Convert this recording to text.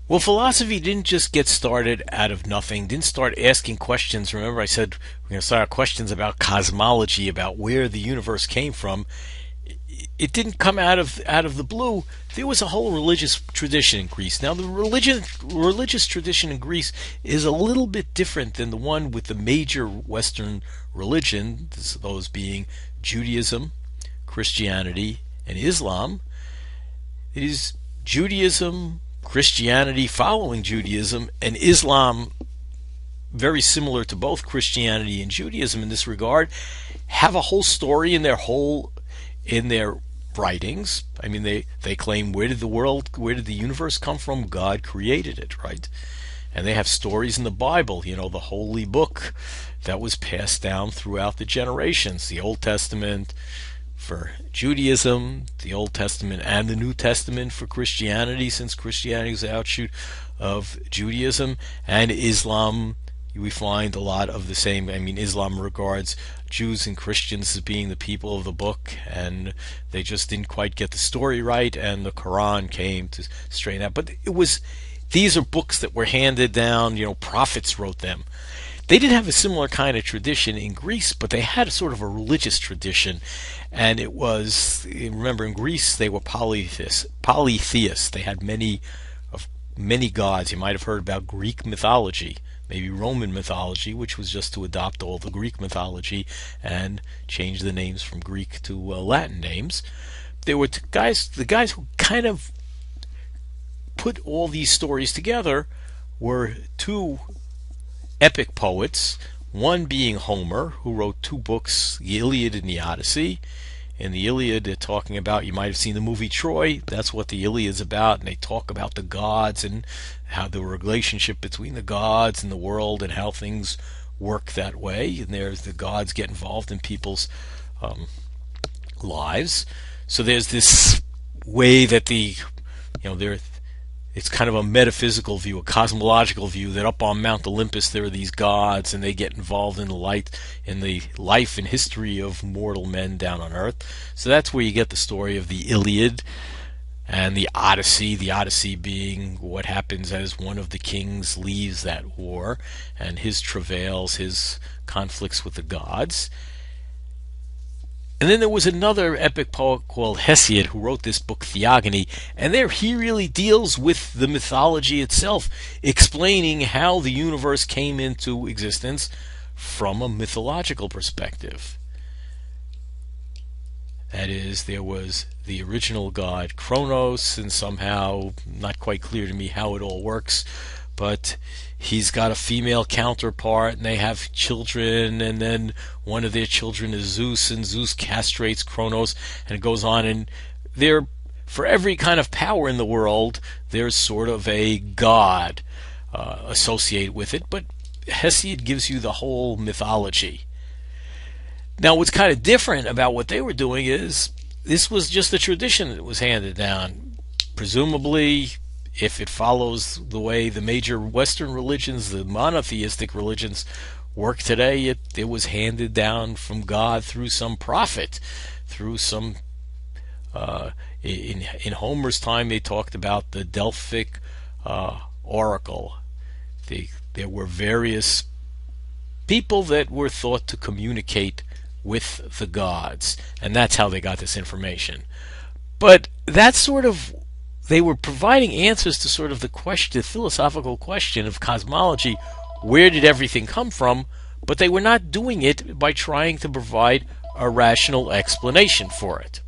Well, philosophy didn't just get started out of nothing, didn't start asking questions. Remember, I said we're going to start questions about cosmology, about where the universe came from. It didn't come out of the blue. There was a whole religious tradition in Greece. Now, the religious tradition in Greece is a little bit different than the one with the major Western religion, those being Judaism, Christianity, and Islam. It is Judaism, Christianity following Judaism, and Islam, very similar to both Christianity and Judaism in this regard, have a whole story in their writings. I mean, they claim, where did the universe come from? God created it, right? And they have stories in the Bible, the holy book that was passed down throughout the generations. The Old Testament for Judaism, the Old Testament and the New Testament for Christianity, since Christianity is an outshoot of Judaism. And Islam, we find a lot of the same. I mean, Islam regards Jews and Christians as being the people of the book, and they just didn't quite get the story right, and the Quran came to straighten out. But these are books that were handed down, prophets wrote them. They didn't have a similar kind of tradition in Greece, but they had a sort of a religious tradition. And it was, remember, in Greece they were polytheists. They had many gods. You might have heard about Greek mythology, maybe Roman mythology, which was just to adopt all the Greek mythology and change the names from Greek to Latin names. There were the guys who kind of put all these stories together were two epic poets, one being Homer, who wrote two books, the Iliad and the Odyssey. In the Iliad, they're talking about, you might have seen the movie Troy, that's what the Iliad's about, and they talk about the gods and how the relationship between the gods and the world and how things work that way. And there's the gods get involved in people's lives. So there's this way that it's kind of a metaphysical view, a cosmological view, that up on Mount Olympus there are these gods and they get involved in the life and history of mortal men down on Earth. So that's where you get the story of the Iliad and the Odyssey being what happens as one of the kings leaves that war and his travails, his conflicts with the gods. And then there was another epic poet called Hesiod who wrote this book Theogony, and there he really deals with the mythology itself, explaining how the universe came into existence from a mythological perspective. That is, there was the original god Kronos, and somehow, not quite clear to me how it all works, but he's got a female counterpart and they have children, and then one of their children is Zeus, and Zeus castrates Kronos, and it goes on. And for every kind of power in the world, there's sort of a god associated with it, but Hesiod gives you the whole mythology. Now, what's kind of different about what they were doing is this was just a tradition that was handed down. Presumably, if it follows the way the major Western religions, the monotheistic religions, work today, it was handed down from God through some prophet, through some. In Homer's time, they talked about the Delphic oracle. There were various people that were thought to communicate with the gods, and that's how they got this information. But that's sort of, they were providing answers to sort of the philosophical question of cosmology, where did everything come from? But they were not doing it by trying to provide a rational explanation for it.